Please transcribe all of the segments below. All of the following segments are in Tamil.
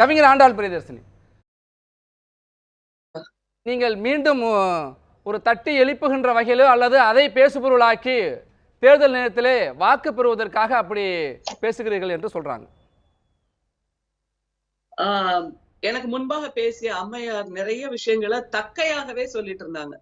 கவிஞர் ஆண்டாள் பிரியதர்சினி, நீங்கள் மீண்டும் ஒரு தட்டி எழுப்புகின்ற வகையிலோ அல்லது அதை பேசுபொருளாக்கி தேர்தல் நேரத்திலே வாக்கு பெறுவதற்காக அப்படி பேசுகிறீர்கள் என்று சொல்றாங்க. எனக்கு முன்பாக பேசிய அம்மையார் நிறைய விஷயங்களை தக்கையாகவே சொல்லிட்டு இருந்தாங்க.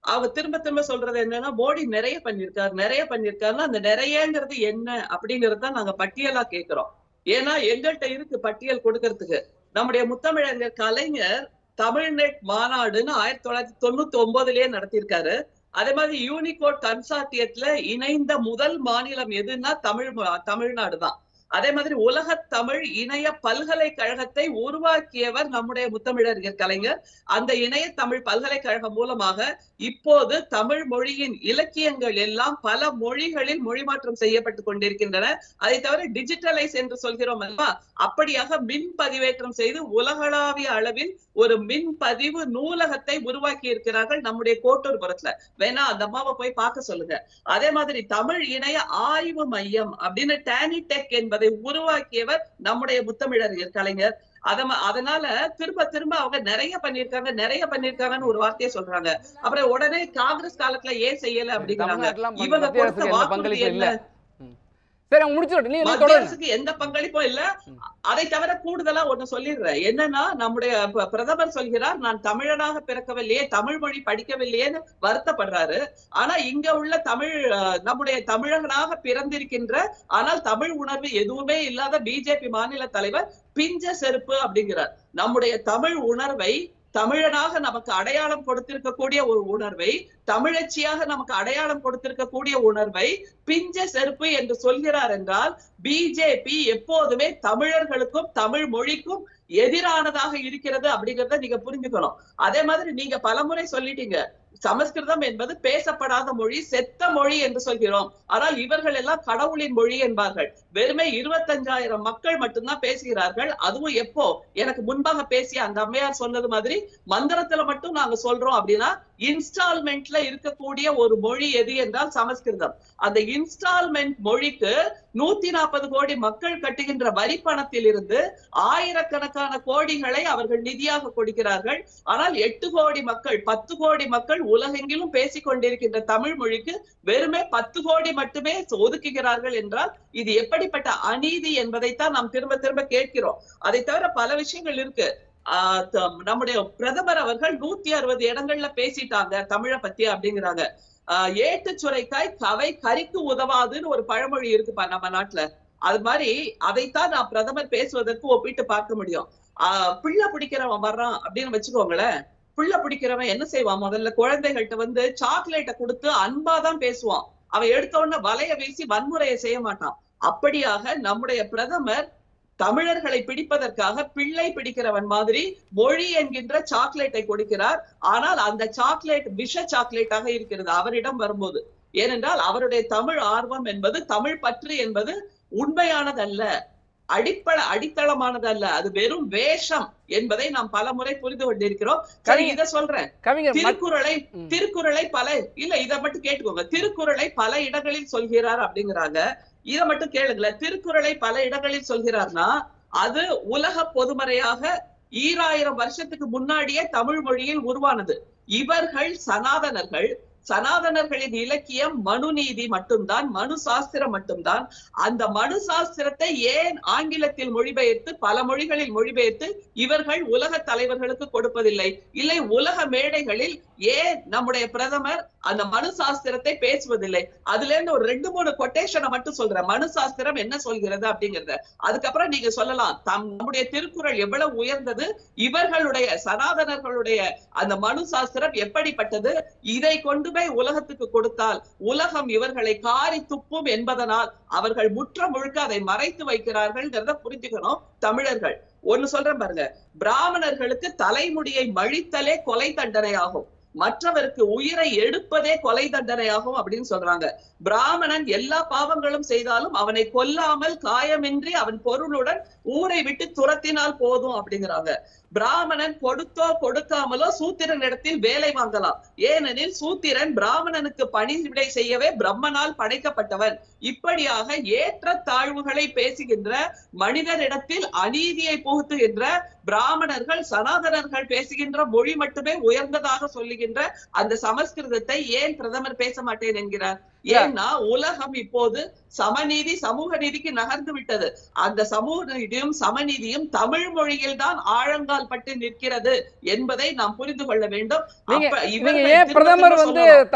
அவங்க திரும்ப திரும்ப சொல்றது என்னன்னா, மோடி நிறைய பண்ணிருக்காருன்னா அந்த நிறையங்கிறது என்ன அப்படிங்கறத நாங்க பட்டியலா கேட்கிறோம். ஏன்னா எங்கள்கிட்ட இருக்கு பட்டியல் கொடுக்கறதுக்கு. நம்முடைய முத்தமிழறிஞர் கலைஞர் தமிழ்நெட் மாநாடுன்னு 1999லயே நடத்தியிருக்காரு. அதே மாதிரி யூனிகோட் கன்சார்டியத்துல இணைந்த முதல் மாநிலம் எதுன்னா தமிழ்நாடு தான். அதே மாதிரி உலக தமிழ் இணைய பல்கலைக்கழகத்தை உருவாக்கியவர் நம்முடைய முத்தமிழறிஞர் கலைஞர். அந்த இணைய தமிழ் பல்கலைக்கழகம் மூலமாக இப்போது தமிழ் மொழியின் இலக்கியங்கள் எல்லாம் பல மொழிகளில் மொழிமாற்றம் செய்யப்பட்டு கொண்டிருக்கின்றன. அதை தவிர டிஜிட்டலைஸ் என்று சொல்கிறோம் அல்லவா, அப்படியாக மின் பதிவேற்றம் செய்து உலகளாவிய அளவில் ஒரு மின் பதிவு நூலகத்தை உருவாக்கி இருக்கிறார்கள் நம்முடைய கோட்டூர்புரத்துல. வேணா அந்த அம்மாவை போய் பார்க்க சொல்லுங்க. அதே மாதிரி தமிழ் இணைய ஆய்வு மையம் அப்படின்னு டானிடெக் என்பதை உருவாக்கியவர் நம்முடைய முத்தமிழறிஞர் கலைஞர். அதனால திரும்ப திரும்ப அவங்க நிறைய பண்ணிருக்காங்கன்னு ஒரு வார்த்தையை சொல்றாங்க. அப்புறம் உடனே காங்கிரஸ் காலத்துல ஏன் செய்யல அப்படிங்கிறாங்க. இவங்க கொடுத்த வாக்குறுதி என்ன? மத்திய அரசுக்கு எந்த பங்களிப்பும் இல்ல. அதை தவிர கூடுதலா ஒண்ணு சொல்லிடுறேன். என்னன்னா, நம்முடைய பிரதமர் சொல்கிறார், நான் தமிழனாக பிறக்கவில்லையே, தமிழ் மொழி படிக்கவில்லையேன்னு வருத்தப்படுறாரு. ஆனா இங்க உள்ள நம்முடைய தமிழனாக பிறந்திருக்கின்ற ஆனால் தமிழ் உணர்வு எதுவுமே இல்லாத பிஜேபி மாநில தலைவர் பிஞ்ச செருப்பு அப்படிங்கிறார். நம்முடைய தமிழ் உணர்வை, தமிழனாக நமக்கு அடையாளம் கொடுத்திருக்கக்கூடிய ஒரு உணர்வை, தமிழச்சியாக நமக்கு அடையாளம் கொடுத்திருக்கக்கூடிய உணர்வை பிஞ்ச செருப்பு என்று சொல்கிறார் என்றால் பிஜேபி எப்போதுமே தமிழர்களுக்கும் தமிழ் மொழிக்கும் எதிரானதாக இருக்கிறது அப்படிங்கறத நீங்க புரிஞ்சுக்கணும். அதே மாதிரி நீங்க பலமுறை சொல்லிட்டீங்க, சமஸ்கிருதம் என்பது பேசப்படாத மொழி, செத்த மொழி என்று சொல்கிறோம். ஆனால் இவர்கள் எல்லாம் கடவுளின் மொழி என்பார்கள். வெறுமே 25,000 மக்கள் மட்டும்தான் பேசுகிறார்கள். அதுவும் எப்போ? எனக்கு முன்பாக பேசிய அந்த அம்மையார் சொன்னது மாதிரி மந்திரத்துல மட்டும் நாங்க சொல்றோம் அப்படின்னா, இன்ஸ்டால்மெண்ட்ல இருக்கக்கூடிய ஒரு மொழி எது என்றால் சமஸ்கிருதம். அந்த இன்ஸ்டால்மெண்ட் மொழிக்கு 140 கோடி மக்கள் கட்டுகின்ற வரி பணத்தில் இருந்து ஆயிரக்கணக்கான கோடிகளை அவர்கள் நிதியாக கொடுக்கிறார்கள். ஆனால் 8 கோடி மக்கள், 10 கோடி மக்கள் உலகெங்கிலும் பேசிக் கொண்டிருக்கின்ற தமிழ் மொழிக்கு வெறுமே 10 கோடி மட்டுமே ஒதுக்குகிறார்கள் என்றால் இது எப்படிப்பட்ட அநீதி என்பதைத்தான் நாம் திரும்ப திரும்ப கேட்கிறோம். அதை தவிர பல விஷயங்கள் இருக்கு. நம்முடைய பிரதமர் அவர்கள் 160 இடங்கள்ல பேசிட்டாங்க தமிழை பத்தி அப்படிங்கிறாங்க. ஏட்டு சுரைக்காய் கவை கறிக்கு உதவாதுன்னு ஒரு பழமொழி இருக்குப்பா நம்ம நாட்டுல. அது மாதிரி அதைத்தான் நான் பிரதமர் பேசுவதற்கு ஒப்பிட்டு பார்க்க முடியும். பிள்ளை பிடிக்கிறவன் வர்றான் அப்படின்னு வச்சுக்கோங்களேன். பிள்ளை பிடிக்கிறவன் என்ன செய்வான்? முதல்ல குழந்தைகள்கிட்ட சாக்லேட்டை கொடுத்து அன்பாதான் பேசுவான். அவன் எடுத்த உடனே வலைய வீசி வன்முறையை செய்ய மாட்டான். அப்படியாக நம்முடைய பிரதமர் தமிழர்களை பிடிப்பதற்காக பிள்ளை பிடிக்கிறவன் மாதிரி மொழி என்கின்ற சாக்லேட்டை கொடுக்கிறார். ஆனால் அந்த சாக்லேட் விஷ சாக்லேட்டாக இருக்கிறது அவரிடம் வரும்போது. ஏனென்றால் அவருடைய தமிழ் ஆர்வம் என்பது, தமிழ் பற்று என்பது உண்மையானதல்ல, அடித்தளமானதல்ல. அது வெறும் வேஷம் என்பதை நாம் பல முறை புரிந்து கொண்டிருக்கிறோம். சரி, இத சொல்றேன். திருக்குறளை இதை மட்டும் கேட்டுக்கோங்க. திருக்குறளை பல இடங்களில் சொல்கிறார் அப்படிங்கிறாங்க. இதை மட்டும் கேளுங்களேன். திருக்குறளை பல இடங்களில் சொல்கிறார்னா அது உலக பொதுமறையாக 2000 வருஷத்துக்கு முன்னாடியே தமிழ் மொழியில் உருவானது. இவர்கள் சனாதனர்களின் இலக்கியம் மனு நீதி மட்டும்தான், மனு சாஸ்திரம் மட்டும்தான். அந்த மனு சாஸ்திரத்தை ஏன் ஆங்கிலத்தில் மொழிபெயர்த்து, பல மொழிகளில் மொழிபெயர்த்து இவர்கள் உலக தலைவர்களுக்கு கொடுப்பதில்லை? இல்லை, உலக மேடைகளில் ஏன் நம்முடைய பிரதமர் அந்த மனு சாஸ்திரத்தை பேசுவதில்லை? அதுல இருந்து ஒரு 2-3 கொட்டேஷனை மட்டும் சொல்றேன். மனு சாஸ்திரம் என்ன சொல்கிறது அப்படிங்கறத. அதுக்கப்புறம் நீங்க சொல்லலாம் நம்முடைய திருக்குறள் எவ்வளவு உயர்ந்தது, இவர்களுடைய சனாதனர்களுடைய அந்த மனு சாஸ்திரம் எப்படிப்பட்டது, இதை கொண்டு உலகத்துக்கு கொடுத்தால் உலகம் இவர்களை காரி துப்பும் என்பதனால் அவர்கள் முற்ற முழுக்க அதை மறைத்து வைக்கிறார்கள் புரிஞ்சுக்கணும். தமிழர்கள் ஒண்ணு சொல்றேன் பாருங்க, பிராமணர்களுக்கு தலைமுடியை மழித்தலே கொலை தண்டனை ஆகும். மற்றவருக்கு உயிரை எடுப்பதே கொலை தண்டனையாகும் அப்படின்னு சொல்றாங்க. பிராமணன் எல்லா பாவங்களும் செய்தாலும் அவனை கொல்லாமல் காயமின்றி அவன் பொருளுடன் ஊரை விட்டு துரத்தினால் போதும் அப்படிங்கிறாங்க. பிராமணன் கொடுத்தோ கொடுக்காமலோ சூத்திரன் இடத்தில் வேலை வாங்கலாம். ஏனெனில் சூத்திரன் பிராமணனுக்கு பணிவிடை செய்யவே பிரம்மனால் படைக்கப்பட்டவன். இப்படியாக ஏற்ற தாழ்வுகளை பேசுகின்ற, மனிதரிடத்தில் அநீதியை புகுத்துகின்ற பிராமணர்கள், சனாதனர்கள் பேசுகின்ற மொழி மட்டுமே உயர்ந்ததாக சொல்லுகின்ற அந்த சமஸ்கிருதத்தை ஏன் பிரதமர் பேச மாட்டேன் என்கிறார்? ஏன்னா உலகம் இப்போது சமநீதி, சமூக நீதிக்கு நகர்ந்து விட்டது. அந்த சமூக நீதியும் சமநீதியும் தமிழ் மொழியில் தான் ஆழங்கால் பட்டு நிற்கிறது என்பதை நாம் புரிந்து கொள்ள வேண்டும். நீங்க ஏன் பிரதமர்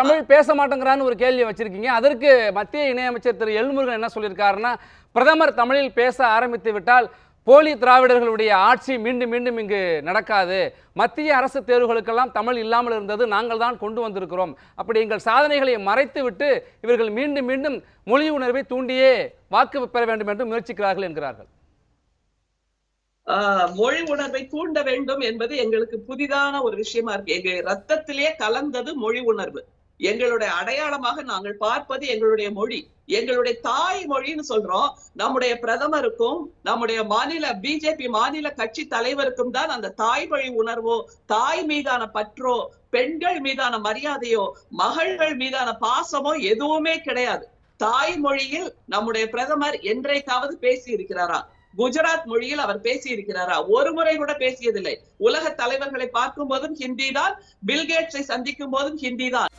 தமிழ் பேச மாட்டேங்கிறான்னு ஒரு கேள்வி வச்சிருக்கீங்க. அதற்கு மத்திய இணையமைச்சர் திரு எல்முருகன் என்ன சொல்லியிருக்காருன்னா, பிரதமர் தமிழில் பேச ஆரம்பித்து விட்டால் போலி திராவிடர்களுடைய ஆட்சி மீண்டும் மீண்டும் இங்கு நடக்காது. மத்திய அரசு தேர்வுகளுக்கெல்லாம் தமிழ் இல்லாமல் இருந்தது, நாங்கள் தான் கொண்டு வந்திருக்கிறோம். அப்படி எங்கள் சாதனைகளை மறைத்து விட்டு இவர்கள் மீண்டும் மீண்டும் மொழி உணர்வை தூண்டியே வாக்கு பெற வேண்டும் என்று முயற்சிக்கிறார்கள் என்கிறார்கள். மொழி உணர்வை தூண்ட வேண்டும் என்பது எங்களுக்கு புதிதான ஒரு விஷயமா இருக்கு. எங்க ரத்தத்திலே கலந்தது மொழி உணர்வு. எங்களுடைய அடையாளமாக நாங்கள் பார்ப்பது எங்களுடைய மொழி, எங்களுடைய தாய் மொழின்னு சொல்றோம். நம்முடைய பிரதமருக்கும் நம்முடைய மாநில பிஜேபி மாநில கட்சி தலைவருக்கும் தான் அந்த தாய்மொழி உணர்வோ, தாய் மீதான பற்றோ, பெண்கள் மீதான மரியாதையோ, மகள்கள் மீதான பாசமோ எதுவுமே கிடையாது. தாய்மொழியில் நம்முடைய பிரதமர் என்றைக்காவது பேசி இருக்கிறாரா? குஜராத் மொழியில் அவர் பேசி இருக்கிறாரா? ஒரு முறை கூட பேசியதில்லை. உலக தலைவர்களை பார்க்கும் போதும் ஹிந்தி தான், பில்கேட்ஸை சந்திக்கும் போதும் ஹிந்தி தான்.